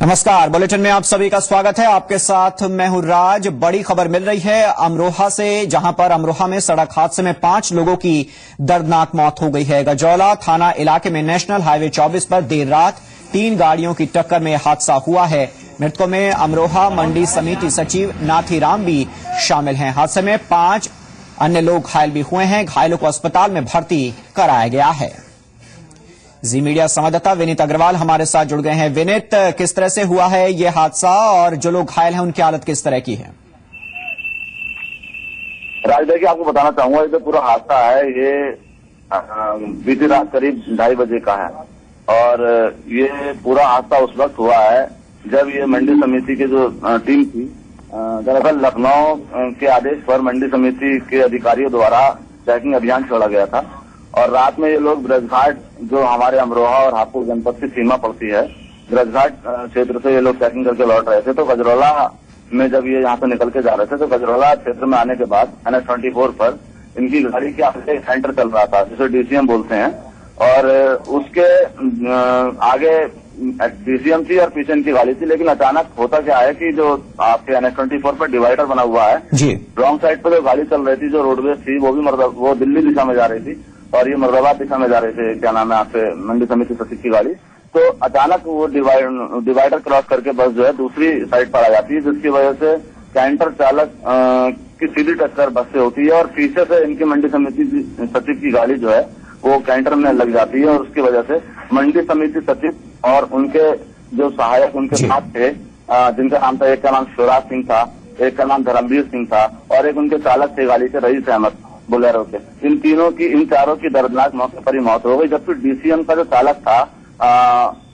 नमस्कार, बुलेटिन में आप सभी का स्वागत है। आपके साथ मैं हूं राज। बड़ी खबर मिल रही है अमरोहा से, जहां पर अमरोहा में सड़क हादसे में 5 लोगों की दर्दनाक मौत हो गई है। गजौला थाना इलाके में नेशनल हाईवे 24 पर देर रात 3 गाड़ियों की टक्कर में हादसा हुआ है। मृतकों में अमरोहा मंडी समिति सचिव नाथीराम भी शामिल हैं। हादसे में 5 अन्य लोग घायल भी हुए हैं। घायलों को अस्पताल में भर्ती कराया गया है। जी मीडिया संवाददाता विनीत अग्रवाल हमारे साथ जुड़ गए हैं। विनीत, किस तरह से हुआ है ये हादसा और जो लोग घायल हैं उनकी हालत किस तरह की है? राज देखिए, आपको बताना चाहूंगा, ये जो पूरा हादसा है ये बीती रात करीब 2:30 बजे का है और ये पूरा हादसा उस वक्त हुआ है जब ये मंडी समिति की जो टीम थी, दरअसल लखनऊ के आदेश पर मंडी समिति के अधिकारियों द्वारा चेकिंग अभियान छोड़ा गया था और रात में ये लोग ब्रजघाट, जो हमारे अमरोहा और हापुड़ जनपद की सीमा पड़ती है, ब्रजघाट क्षेत्र से ये लोग चेकिंग करके लौट रहे थे। तो गजरौला में जब ये यहाँ से निकल के जा रहे थे तो गजरौला क्षेत्र में आने के बाद NH-24 पर इनकी गाड़ी के आगे सेंटर चल रहा था, जिसे DCM बोलते हैं, और उसके आगे DCM थी और पीछे इनकी गाड़ी थी। लेकिन अचानक होता क्या है कि जो आपके NH-24 पर डिवाइडर बना हुआ है जी, रॉन्ग साइड पर जो गाड़ी चल रही थी, जो रोडवेज थी, वो दिल्ली दिशा में जा रही थी और ये मुरादाबाद दिशा में जा रहे थे, क्या नाम है, आपसे मंडी समिति सचिव की गाड़ी। तो अचानक वो डिवाइडर क्रॉस करके बस जो है दूसरी साइड पर आ जाती है, जिसकी वजह से कैंटर चालक की सीधी टक्कर बस से होती है और पीछे से इनकी मंडी समिति सचिव की गाड़ी जो है वो कैंटर में लग जाती है और उसकी वजह से मंडी समिति सचिव और उनके जो सहायक उनके साथ थे, जिनका नाम था, एक का नाम शिवराज सिंह था, एक का नाम धर्मवीर सिंह था और एक उनके चालक थे गाड़ी के रईस अहमद बोलेरो के। इन चारों की दर्दनाक मौके पर ही मौत हो गई। जबकि DCM का जो चालक था,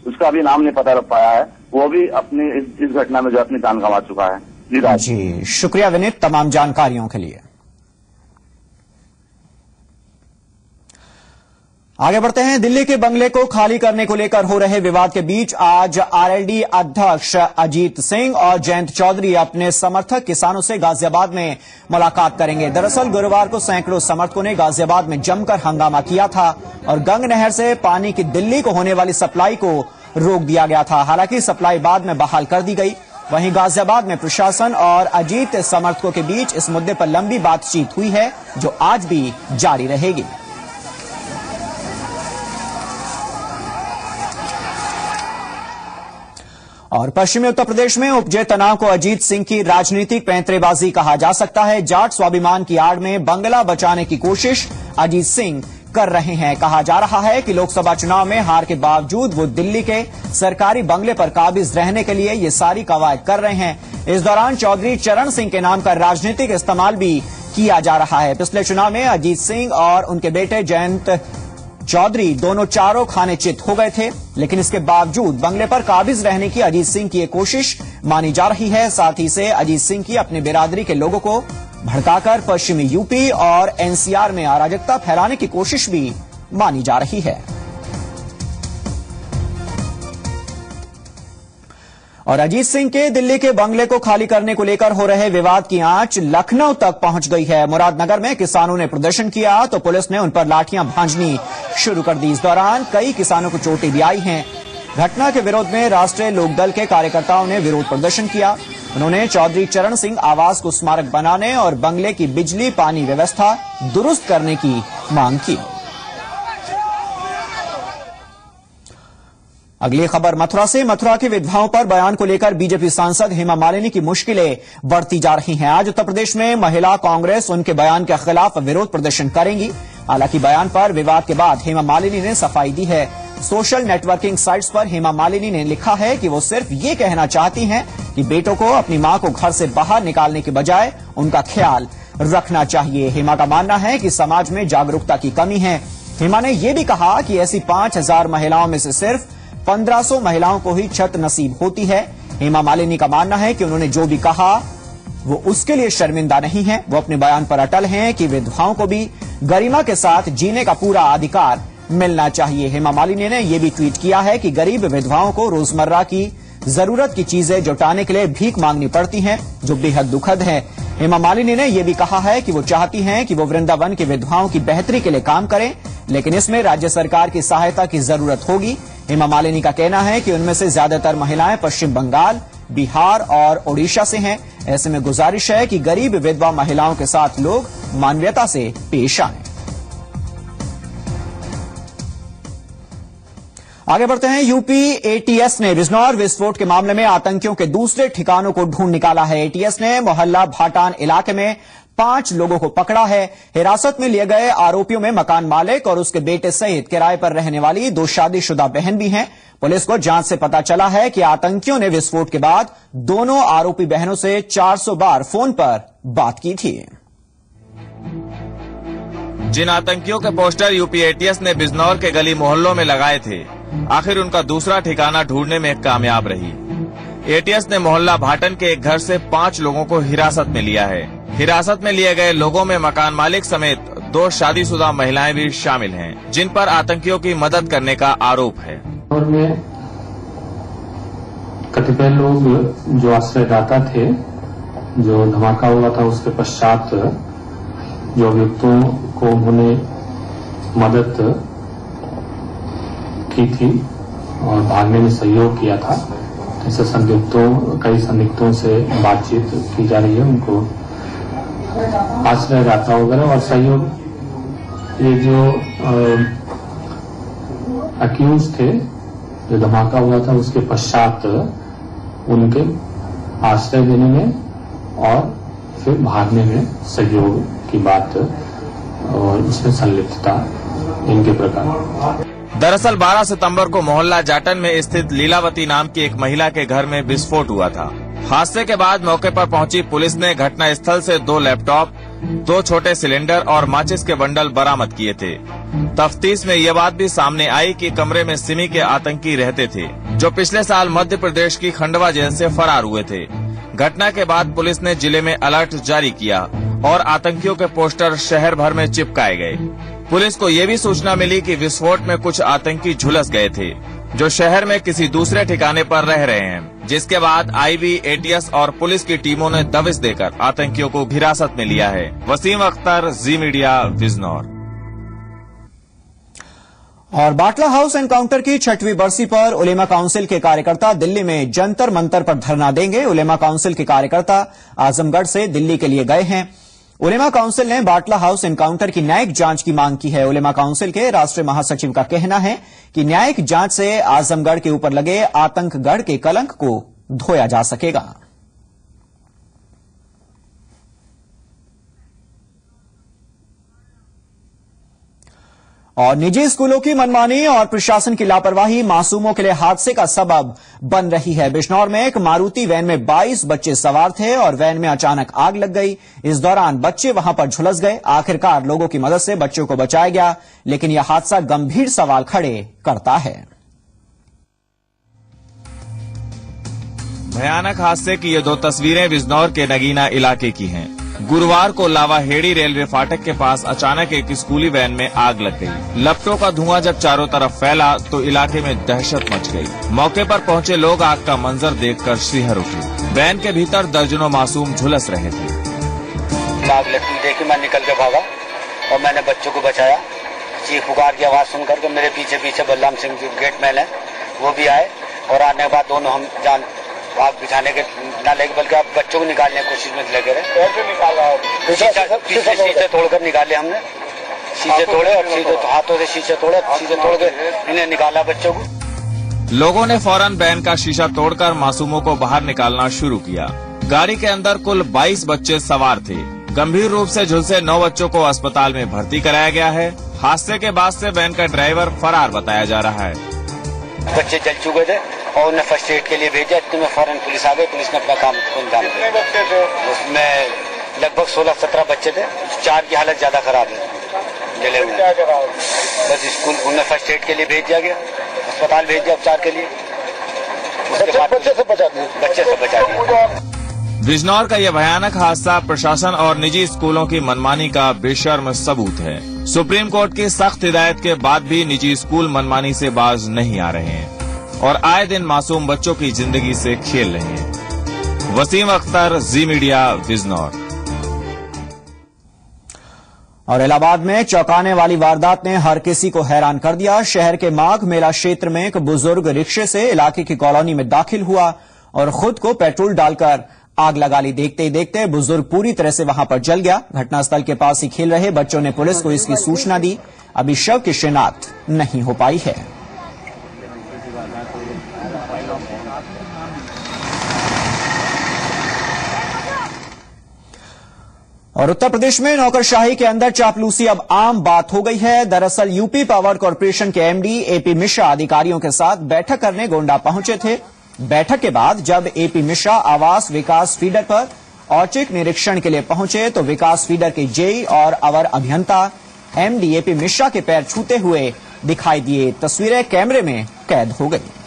उसका भी नाम नहीं पता लग पाया है, वो भी अपनी इस घटना में जो अपनी जान गंवा चुका है। जी शुक्रिया विनीत तमाम जानकारियों के लिए। आगे बढ़ते हैं। दिल्ली के बंगले को खाली करने को लेकर हो रहे विवाद के बीच आज RLD अध्यक्ष अजीत सिंह और जयंत चौधरी अपने समर्थक किसानों से गाजियाबाद में मुलाकात करेंगे। दरअसल गुरुवार को सैकड़ों समर्थकों ने गाजियाबाद में जमकर हंगामा किया था और गंग नहर से पानी की दिल्ली को होने वाली सप्लाई को रोक दिया गया था। हालांकि सप्लाई बाद में बहाल कर दी गई। वहीं गाजियाबाद में प्रशासन और अजीत समर्थकों के बीच इस मुद्दे पर लंबी बातचीत हुई है, जो आज भी जारी रहेगी। और पश्चिमी उत्तर प्रदेश में उपजे तनाव को अजीत सिंह की राजनीतिक पैंतरेबाजी कहा जा सकता है। जाट स्वाभिमान की आड़ में बंगला बचाने की कोशिश अजीत सिंह कर रहे हैं। कहा जा रहा है कि लोकसभा चुनाव में हार के बावजूद वो दिल्ली के सरकारी बंगले पर काबिज रहने के लिए ये सारी कवायद कर रहे हैं। इस दौरान चौधरी चरण सिंह के नाम का राजनीतिक इस्तेमाल भी किया जा रहा है। पिछले चुनाव में अजीत सिंह और उनके बेटे जयंत चौधरी दोनों चारों खाने चित हो गए थे, लेकिन इसके बावजूद बंगले पर काबिज रहने की अजीत सिंह की एक कोशिश मानी जा रही है। साथ ही से अजीत सिंह की अपने बिरादरी के लोगों को भड़काकर पश्चिमी यूपी और NCR में अराजकता फैलाने की कोशिश भी मानी जा रही है। और अजीत सिंह के दिल्ली के बंगले को खाली करने को लेकर हो रहे विवाद की आंच लखनऊ तक पहुंच गई है। मुरादनगर में किसानों ने प्रदर्शन किया तो पुलिस ने उन पर लाठियां भांजनी शुरू कर दी। इस दौरान कई किसानों को चोटें भी आई हैं। घटना के विरोध में राष्ट्रीय लोकदल के कार्यकर्ताओं ने विरोध प्रदर्शन किया। उन्होंने चौधरी चरण सिंह आवास को स्मारक बनाने और बंगले की बिजली पानी व्यवस्था दुरुस्त करने की मांग की। अगली खबर मथुरा से। मथुरा की विधवाओं पर बयान को लेकर बीजेपी सांसद हेमा मालिनी की मुश्किलें बढ़ती जा रही हैं। आज उत्तर प्रदेश में महिला कांग्रेस उनके बयान के खिलाफ विरोध प्रदर्शन करेंगी। हालांकि बयान पर विवाद के बाद हेमा मालिनी ने सफाई दी है। सोशल नेटवर्किंग साइट्स पर हेमा मालिनी ने लिखा है कि वो सिर्फ ये कहना चाहती हैं कि बेटों को अपनी मां को घर से बाहर निकालने के बजाय उनका ख्याल रखना चाहिए। हेमा का मानना है कि समाज में जागरूकता की कमी है। हेमा ने यह भी कहा कि ऐसी 5000 महिलाओं में से सिर्फ 1500 महिलाओं को ही छत नसीब होती है। हेमा मालिनी का मानना है कि उन्होंने जो भी कहा वो उसके लिए शर्मिंदा नहीं है। वो अपने बयान पर अटल हैं कि विधवाओं को भी गरिमा के साथ जीने का पूरा अधिकार मिलना चाहिए। हेमा मालिनी ने यह भी ट्वीट किया है कि गरीब विधवाओं को रोजमर्रा की जरूरत की चीजें जुटाने के लिए भीख मांगनी पड़ती हैं, जो बेहद दुखद है। हेमा मालिनी ने यह भी कहा है कि वो चाहती हैं कि वो वृंदावन की विधवाओं की बेहतरी के लिए काम करें, लेकिन इसमें राज्य सरकार की सहायता की जरूरत होगी। हेमा मालिनी का कहना है कि उनमें से ज्यादातर महिलाएं पश्चिम बंगाल, बिहार और ओडिशा से हैं। ऐसे में गुजारिश है कि गरीब विधवा महिलाओं के साथ लोग मानवीयता से पेश आएं। आगे बढ़ते हैं। यूपी एटीएस ने बिजनौर विस्फोट के मामले में आतंकियों के दूसरे ठिकानों को ढूंढ निकाला है। एटीएस ने मोहल्ला भाटान इलाके में 5 लोगों को पकड़ा है। हिरासत में लिए गए आरोपियों में मकान मालिक और उसके बेटे सहित किराए पर रहने वाली 2 शादीशुदा बहन भी हैं। पुलिस को जांच से पता चला है कि आतंकियों ने विस्फोट के बाद दोनों आरोपी बहनों से 400 बार फोन पर बात की थी। जिन आतंकियों के पोस्टर यूपी एटीएस ने बिजनौर के गली मोहल्लों में लगाए थे, आखिर उनका दूसरा ठिकाना ढूंढने में कामयाब रही। एटीएस ने मोहल्ला भाटन के एक घर से 5 लोगों को हिरासत में लिया है। हिरासत में लिए गए लोगों में मकान मालिक समेत 2 शादीशुदा महिलाएं भी शामिल हैं, जिन पर आतंकियों की मदद करने का आरोप है। और में कतिपय लोग जो आश्रयदाता थे, जो धमाका हुआ था उसके पश्चात जो अभियुक्तों को उन्होंने मदद की थी और भागने में सहयोग किया था, ऐसे कई संदिग्धों से बातचीत की जा रही है। उनको आश्रयदाता वगैरह और सहयोग, ये जो अक्यूज थे, जो धमाका हुआ था उसके पश्चात उनके आश्रय देने में और फिर भागने में सहयोग की बात और उसमें संलिप्तता इनके प्रकार। दरअसल 12 सितंबर को मोहल्ला जाटन में स्थित लीलावती नाम की एक महिला के घर में विस्फोट हुआ था। हादसे के बाद मौके पर पहुंची पुलिस ने घटना स्थल से 2 लैपटॉप, 2 छोटे सिलेंडर और माचिस के बंडल बरामद किए थे। तफ्तीश में यह बात भी सामने आई कि कमरे में सिमी के आतंकी रहते थे, जो पिछले साल मध्य प्रदेश की खंडवा जेल से फरार हुए थे। घटना के बाद पुलिस ने जिले में अलर्ट जारी किया और आतंकियों के पोस्टर शहर भर में चिपकाए गए। पुलिस को ये भी सूचना मिली कि विस्फोट में कुछ आतंकी झुलस गए थे, जो शहर में किसी दूसरे ठिकाने पर रह रहे हैं, जिसके बाद आईबी, एटीएस और पुलिस की टीमों ने दबिश देकर आतंकियों को हिरासत में लिया है। वसीम अख्तर, जी मीडिया, बिजनौर। और बाटला हाउस एनकाउंटर की 6वीं बरसी पर उलेमा काउंसिल के कार्यकर्ता दिल्ली में जंतर मंतर पर धरना देंगे। उलेमा काउंसिल के कार्यकर्ता आजमगढ़ से दिल्ली के लिए गए हैं। उलेमा काउंसिल ने बाटला हाउस एनकाउंटर की न्यायिक जांच की मांग की है। उलेमा काउंसिल के राष्ट्रीय महासचिव का कहना है कि न्यायिक जांच से आजमगढ़ के ऊपर लगे आतंकगढ़ के कलंक को धोया जा सकेगा। और निजी स्कूलों की मनमानी और प्रशासन की लापरवाही मासूमों के लिए हादसे का सबब बन रही है। बिजनौर में एक मारुति वैन में 22 बच्चे सवार थे और वैन में अचानक आग लग गई। इस दौरान बच्चे वहां पर झुलस गए। आखिरकार लोगों की मदद से बच्चों को बचाया गया, लेकिन यह हादसा गंभीर सवाल खड़े करता है। भयानक हादसे की ये 2 तस्वीरें बिजनौर के नगीना इलाके की हैं। गुरुवार को लावाहेड़ी रेलवे फाटक के पास अचानक एक स्कूली वैन में आग लग गई। लपटों का धुआं जब चारों तरफ फैला तो इलाके में दहशत मच गई। मौके पर पहुंचे लोग आग का मंजर देखकर सिहर उठे। वैन के भीतर दर्जनों मासूम झुलस रहे थे। आग लगती देखी, मैं निकल के भागा और मैंने बच्चों को बचाया। चीख पुकार की आवाज सुनकर के मेरे पीछे पीछे बलराम सिंह जो गेटमैन है वो भी आए और आने के बाद दोनों हम जान आग बिछाने के न लगे, बल्कि आप बच्चों को निकालने की कोशिश में लगे रहे। कैसे निकाला? शीशे तोड़कर निकाले हमने। शीशे तोड़े और हाथों से शीशे तोड़ के इन्हें निकाला बच्चों को। लोगों ने फौरन वैन का शीशा तोड़कर मासूमों को बाहर निकालना शुरू किया। गाड़ी के अंदर कुल 22 बच्चे सवार थे। गंभीर रूप से झुलसे 9 बच्चों को अस्पताल में भर्ती कराया गया है। हादसे के बाद से वैन का ड्राइवर फरार बताया जा रहा है। बच्चे जल चुके थे और उन्हें फर्स्ट एड के लिए भेजा। इतने में फौरन पुलिस आ गई। पुलिस ने अपना काम अंजाम दिया। बच्चे थे उसमें लगभग 16-17 बच्चे थे। 4 की हालत ज्यादा खराब है, जले हुए। बस स्कूल उन्हें फर्स्ट एड के लिए भेज दिया गया, अस्पताल भेज दिया उपचार के लिए। उसके बाद बच्चे से बचा दिया। बिजनौर का यह भयानक हादसा प्रशासन और निजी स्कूलों की मनमानी का बेशर्म सबूत है। सुप्रीम कोर्ट की सख्त हिदायत के बाद भी निजी स्कूल मनमानी से बाज नहीं आ रहे हैं और आए दिन मासूम बच्चों की जिंदगी से खेल रहे हैं। वसीम अख्तर, जी मीडिया, बिजनौर। और इलाहाबाद में चौंकाने वाली वारदात ने हर किसी को हैरान कर दिया। शहर के माघ मेला क्षेत्र में एक बुजुर्ग रिक्शे से इलाके की कॉलोनी में दाखिल हुआ और खुद को पेट्रोल डालकर आग लगा ली। देखते ही देखते बुजुर्ग पूरी तरह से वहां पर जल गया। घटनास्थल के पास ही खेल रहे बच्चों ने पुलिस को इसकी सूचना दी। अभी शव की शिनाख्त नहीं हो पाई है। और उत्तर प्रदेश में नौकरशाही के अंदर चापलूसी अब आम बात हो गई है। दरअसल यूपी पावर कॉर्पोरेशन के एमडी एपी मिश्रा अधिकारियों के साथ बैठक करने गोंडा पहुंचे थे। बैठक के बाद जब एपी मिश्रा आवास विकास फीडर पर औचक निरीक्षण के लिए पहुंचे तो विकास फीडर के जेई और अवर अभियंता एमडी एपी मिश्रा के पैर छूते हुए दिखाई दिए। तस्वीरें कैमरे में कैद हो गई।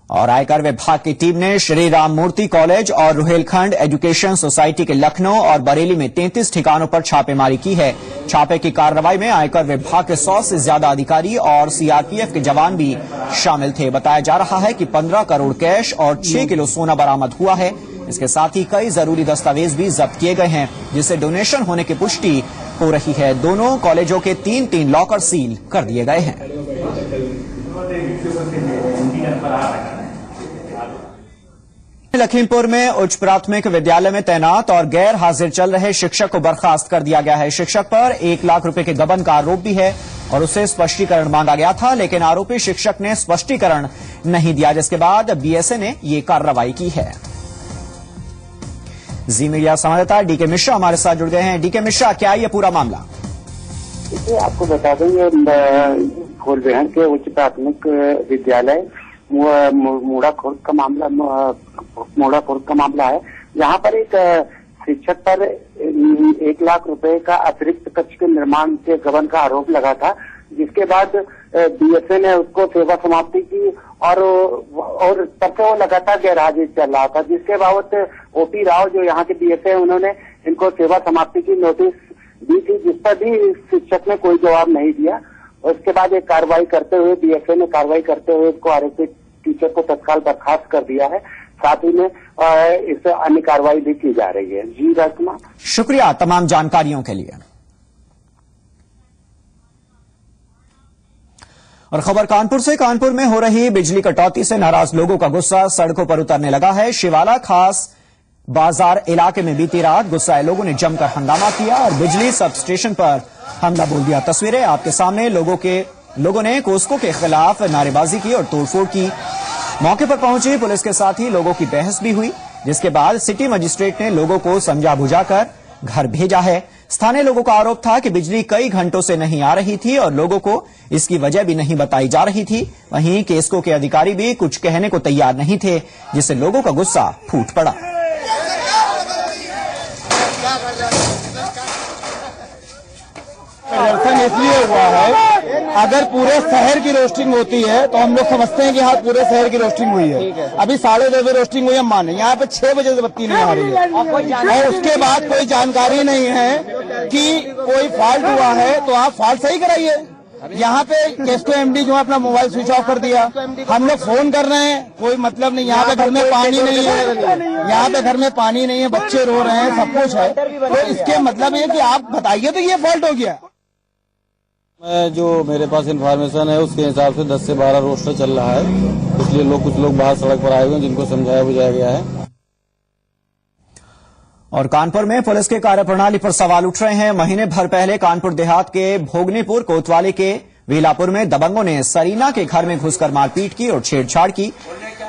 और आयकर विभाग की टीम ने श्री राम मूर्ति कॉलेज और रुहेलखंड एजुकेशन सोसाइटी के लखनऊ और बरेली में 33 ठिकानों पर छापेमारी की है। छापे की कार्रवाई में आयकर विभाग के 100 से ज्यादा अधिकारी और सीआरपीएफ के जवान भी शामिल थे। बताया जा रहा है कि 15 करोड़ कैश और 6 किलो सोना बरामद हुआ है। इसके साथ ही कई जरूरी दस्तावेज भी जब्त किए गए हैं, जिससे डोनेशन होने की पुष्टि हो रही है। दोनों कॉलेजों के 3-3 लॉकर सील कर दिए गए हैं। लखीमपुर में उच्च प्राथमिक विद्यालय में तैनात और गैर हाजिर चल रहे शिक्षक को बर्खास्त कर दिया गया है। शिक्षक पर 1 लाख रुपए के गबन का आरोप भी है और उससे स्पष्टीकरण मांगा गया था, लेकिन आरोपी शिक्षक ने स्पष्टीकरण नहीं दिया, जिसके बाद बीएसए ने ये कार्रवाई की है। जी मीडिया संवाददाता डीके मिश्रा हमारे साथ जुड़ गए हैं। डीके मिश्रा, क्या ये पूरा मामला? आपको बता दें, ये फूलबेहन के उच्च प्राथमिक विद्यालय मूड़ा खुर्द का मामला है। यहाँ पर एक शिक्षक पर 1 लाख रुपए का अतिरिक्त कक्ष के निर्माण के गबन का आरोप लगा था, जिसके बाद बीएसए ने उसको सेवा समाप्ति की और तब से वो लगातार गैरहाजिर चल रहा था, जिसके बावजूद ओपी राव जो यहाँ के बीएसए उन्होंने इनको सेवा समाप्ति की नोटिस दी थी, जिस पर भी शिक्षक ने कोई जवाब नहीं दिया। उसके बाद एक कार्रवाई करते हुए बीएसए ने कार्रवाई करते हुए इसको आरोपी टीचर को तत्काल बर्खास्त कर दिया है। साथ ही में इस अन्य कार्रवाई भी की जा रही है। जी राजकुमार, शुक्रिया तमाम जानकारियों के लिए। और खबर कानपुर से। कानपुर में हो रही बिजली कटौती से नाराज लोगों का गुस्सा सड़कों पर उतरने लगा है। शिवाला खास बाजार इलाके में बीती रात गुस्साए लोगों ने जमकर हंगामा किया और बिजली सब स्टेशन पर हमला बोल दिया। तस्वीरें आपके सामने। लोगों ने कोस्को के खिलाफ नारेबाजी की और तोड़फोड़ की। मौके पर पहुंची पुलिस के साथ ही लोगों की बहस भी हुई, जिसके बाद सिटी मजिस्ट्रेट ने लोगों को समझा बुझाकर घर भेजा है। स्थानीय लोगों का आरोप था कि बिजली कई घंटों से नहीं आ रही थी और लोगों को इसकी वजह भी नहीं बताई जा रही थी। वहीं केस्को के अधिकारी भी कुछ कहने को तैयार नहीं थे, जिससे लोगों का गुस्सा फूट पड़ा। प्रदर्शन इसलिए हुआ है, अगर पूरे शहर की रोस्टिंग होती है तो हम लोग समझते हैं कि हाँ पूरे शहर की रोस्टिंग हुई है। अभी 2:30 बजे रोस्टिंग हुई है, माने यहाँ पे 6 बजे से बत्ती नहीं आ रही है और उसके बाद कोई जानकारी नहीं है कि कोई फॉल्ट हुआ है, तो आप फॉल्ट सही कराइए। यहाँ पे केस्को एमडी जो है अपना मोबाइल स्विच ऑफ कर दिया। हम लोग फोन कर रहे हैं, कोई मतलब नहीं। यहाँ पे घर में पानी नहीं है, यहाँ पे घर में पानी नहीं है, बच्चे रो रहे हैं, सब कुछ है। तो इसके मतलब ये कि आप बताइए तो ये फॉल्ट हो गया। जो मेरे पास इन्फॉर्मेशन है उसके हिसाब से 10 से 12 रोस्टर चल रहा है, इसलिए कुछ लोग बाहर सड़क पर आए हुए हैं, जिनको समझाया बुझाया गया है। और कानपुर में पुलिस के कार्यप्रणाली पर सवाल उठ रहे हैं। महीने भर पहले कानपुर देहात के भोगनीपुर कोतवाली के वीलापुर में दबंगों ने सरीना के घर में घुसकर मारपीट की और छेड़छाड़ की।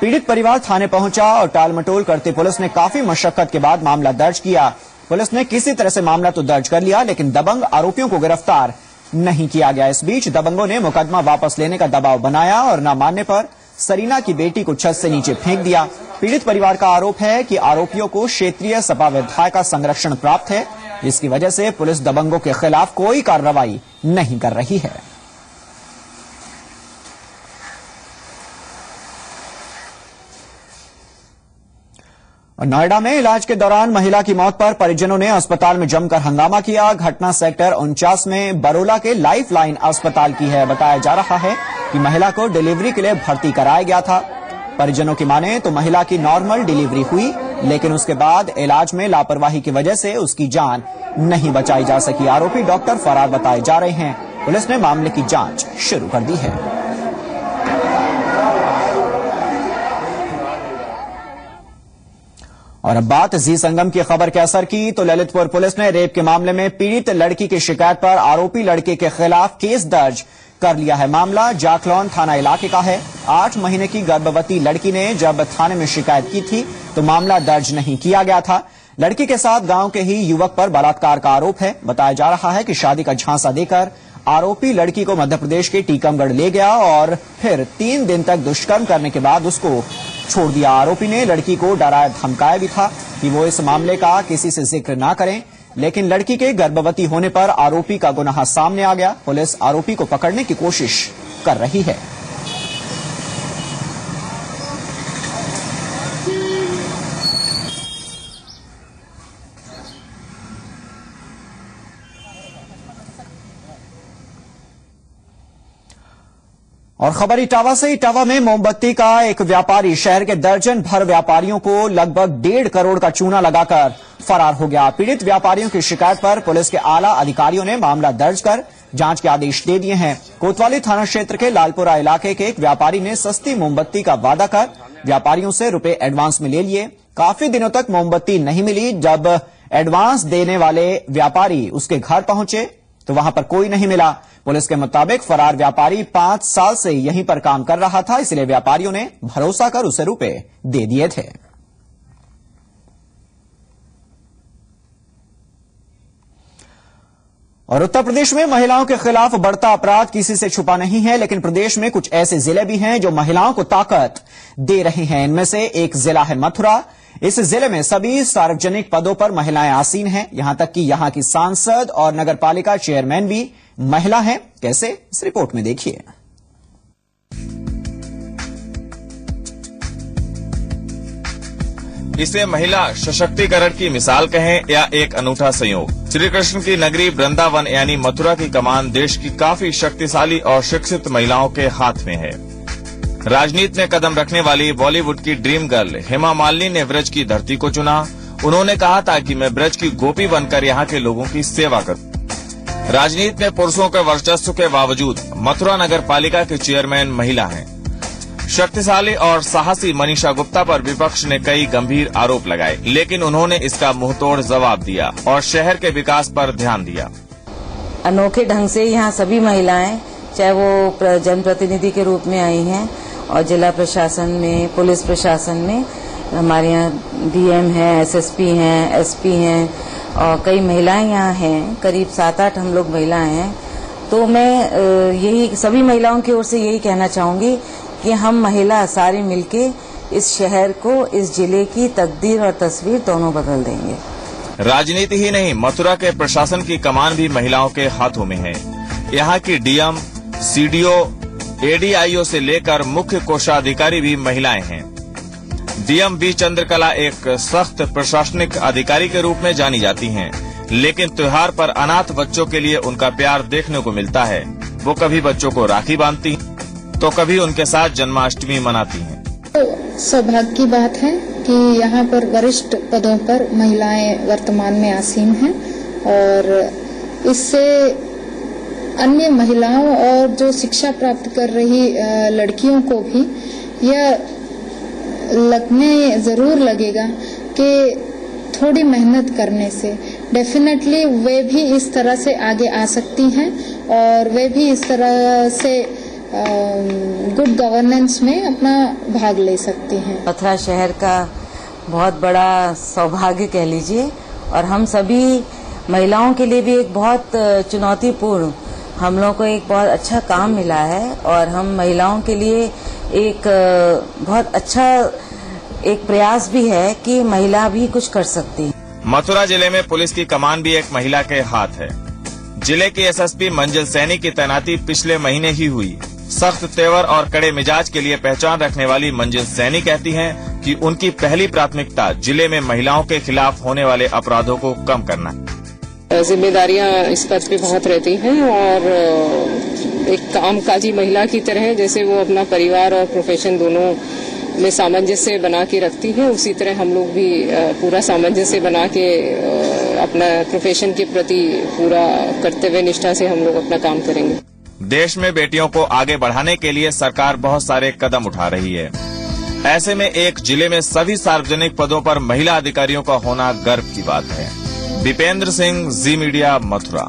पीड़ित परिवार थाने पहुंचा और टालमटोल करते पुलिस ने काफी मशक्कत के बाद मामला दर्ज किया। पुलिस ने किसी तरह से मामला तो दर्ज कर लिया, लेकिन दबंग आरोपियों को गिरफ्तार नहीं किया गया। इस बीच दबंगों ने मुकदमा वापस लेने का दबाव बनाया और न मानने पर सरीना की बेटी को छत से नीचे फेंक दिया। पीड़ित परिवार का आरोप है कि आरोपियों को क्षेत्रीय सपा विधायक का संरक्षण प्राप्त है, जिसकी वजह से पुलिस दबंगों के खिलाफ कोई कार्रवाई नहीं कर रही है। और नोएडा में इलाज के दौरान महिला की मौत पर परिजनों ने अस्पताल में जमकर हंगामा किया। घटना सेक्टर 49 में बरोला के लाइफलाइन अस्पताल की है। बताया जा रहा है कि महिला को डिलीवरी के लिए भर्ती कराया गया था। परिजनों की माने तो महिला की नॉर्मल डिलीवरी हुई, लेकिन उसके बाद इलाज में लापरवाही की वजह से उसकी जान नहीं बचाई जा सकी। आरोपी डॉक्टर फरार बताए जा रहे हैं। पुलिस ने मामले की जांच शुरू कर दी है। और अब बात जी संगम की खबर के असर की तो ललितपुर पुलिस ने रेप के मामले में पीड़ित लड़की की शिकायत पर आरोपी लड़के के खिलाफ केस दर्ज कर लिया है। मामला जाखलौन थाना इलाके का है। 8 महीने की गर्भवती लड़की ने जब थाने में शिकायत की थी तो मामला दर्ज नहीं किया गया था। लड़की के साथ गांव के ही युवक पर बलात्कार का आरोप है। बताया जा रहा है कि शादी का झांसा देकर आरोपी लड़की को मध्य प्रदेश के टीकमगढ़ ले गया और फिर 3 दिन तक दुष्कर्म करने के बाद उसको छोड़ दिया। आरोपी ने लड़की को डराया धमकाया भी था कि वो इस मामले का किसी से जिक्र ना करें, लेकिन लड़की के गर्भवती होने पर आरोपी का गुनाह सामने आ गया। पुलिस आरोपी को पकड़ने की कोशिश कर रही है। और खबर इटावा से। इटावा में मोमबत्ती का एक व्यापारी शहर के दर्जन भर व्यापारियों को लगभग 1.5 करोड़ का चूना लगाकर फरार हो गया। पीड़ित व्यापारियों की शिकायत पर पुलिस के आला अधिकारियों ने मामला दर्ज कर जांच के आदेश दे दिए हैं। कोतवाली थाना क्षेत्र के लालपुरा इलाके के एक व्यापारी ने सस्ती मोमबत्ती का वादा कर व्यापारियों से रुपए एडवांस में ले लिए। काफी दिनों तक मोमबत्ती नहीं मिली। जब एडवांस देने वाले व्यापारी उसके घर पहुंचे तो वहां पर कोई नहीं मिला। पुलिस के मुताबिक फरार व्यापारी 5 साल से यहीं पर काम कर रहा था, इसलिए व्यापारियों ने भरोसा कर उसे रुपए दे दिए थे। और उत्तर प्रदेश में महिलाओं के खिलाफ बढ़ता अपराध किसी से छुपा नहीं है, लेकिन प्रदेश में कुछ ऐसे जिले भी हैं जो महिलाओं को ताकत दे रहे हैं। इनमें से एक जिला है मथुरा। इस जिले में सभी सार्वजनिक पदों पर महिलाएं आसीन हैं। यहां तक कि यहां की सांसद और नगरपालिका चेयरमैन भी महिला हैं। कैसे, इस रिपोर्ट में देखिए। इसे महिला सशक्तिकरण की मिसाल कहें या एक अनूठा संयोग। श्री कृष्ण की नगरी वृंदावन यानी मथुरा की कमान देश की काफी शक्तिशाली और शिक्षित महिलाओं के हाथ में है। राजनीति में कदम रखने वाली बॉलीवुड की ड्रीम गर्ल हेमा मालिनी ने ब्रज की धरती को चुना। उन्होंने कहा था कि मैं ब्रज की गोपी बनकर यहाँ के लोगों की सेवा करूं। राजनीति में पुरुषों के वर्चस्व के बावजूद मथुरा नगर पालिका के चेयरमैन महिला हैं। शक्तिशाली और साहसी मनीषा गुप्ता पर विपक्ष ने कई गंभीर आरोप लगाए, लेकिन उन्होंने इसका मुंहतोड़ जवाब दिया और शहर के विकास पर ध्यान दिया। अनोखे ढंग से यहाँ सभी महिलाएं, चाहे वो जनप्रतिनिधि के रूप में आई हैं और जिला प्रशासन में, पुलिस प्रशासन में, हमारे यहाँ डीएम हैं, एसएसपी हैं, एसपी हैं और कई महिलाएं यहाँ हैं। करीब 7-8 हम लोग महिलाएं हैं। तो मैं यही सभी महिलाओं की ओर से यही कहना चाहूंगी कि हम महिला सारे मिलके इस शहर को, इस जिले की तकदीर और तस्वीर दोनों बदल देंगे। राजनीति ही नहीं, मथुरा के प्रशासन की कमान भी महिलाओं के हाथों में है। यहाँ की डीएम, सीडीओ, एडीआईओ से लेकर मुख्य कोषाधिकारी भी महिलाएं हैं। डीएम बी चंद्रकला एक सख्त प्रशासनिक अधिकारी के रूप में जानी जाती हैं, लेकिन त्योहार पर अनाथ बच्चों के लिए उनका प्यार देखने को मिलता है। वो कभी बच्चों को राखी बांधती हैं, तो कभी उनके साथ जन्माष्टमी मनाती हैं। तो सौभाग्य की बात है कि यहाँ पर वरिष्ठ पदों पर महिलाएं वर्तमान में आसीन हैं और इससे अन्य महिलाओं और जो शिक्षा प्राप्त कर रही लड़कियों को भी यह लगने जरूर लगेगा कि थोड़ी मेहनत करने से डेफिनेटली वे भी इस तरह से आगे आ सकती हैं और वे भी इस तरह से गुड गवर्नेंस में अपना भाग ले सकती हैं। मथुरा शहर का बहुत बड़ा सौभाग्य कह लीजिए और हम सभी महिलाओं के लिए भी एक बहुत चुनौतीपूर्ण, हम लोगों को एक बहुत अच्छा काम मिला है और हम महिलाओं के लिए एक बहुत अच्छा एक प्रयास भी है कि महिला भी कुछ कर सकती है। मथुरा जिले में पुलिस की कमान भी एक महिला के हाथ है। जिले की एसएसपी मंजिल सैनी की तैनाती पिछले महीने ही हुई। सख्त तेवर और कड़े मिजाज के लिए पहचान रखने वाली मंजिल सैनी कहती हैं कि उनकी पहली प्राथमिकता जिले में महिलाओं के खिलाफ होने वाले अपराधों को कम करना है। जिम्मेदारियां इस पद पे बहुत रहती हैं और एक कामकाजी महिला की तरह जैसे वो अपना परिवार और प्रोफेशन दोनों में सामंजस्य बना के रखती है, उसी तरह हम लोग भी पूरा सामंजस्य बना के अपना प्रोफेशन के प्रति पूरा कर्तव्य निष्ठा से हम लोग अपना काम करेंगे। देश में बेटियों को आगे बढ़ाने के लिए सरकार बहुत सारे कदम उठा रही है। ऐसे में एक जिले में सभी सार्वजनिक पदों पर महिला अधिकारियों का होना गर्व की बात है। दीपेंद्र सिंह, जी मीडिया, मथुरा।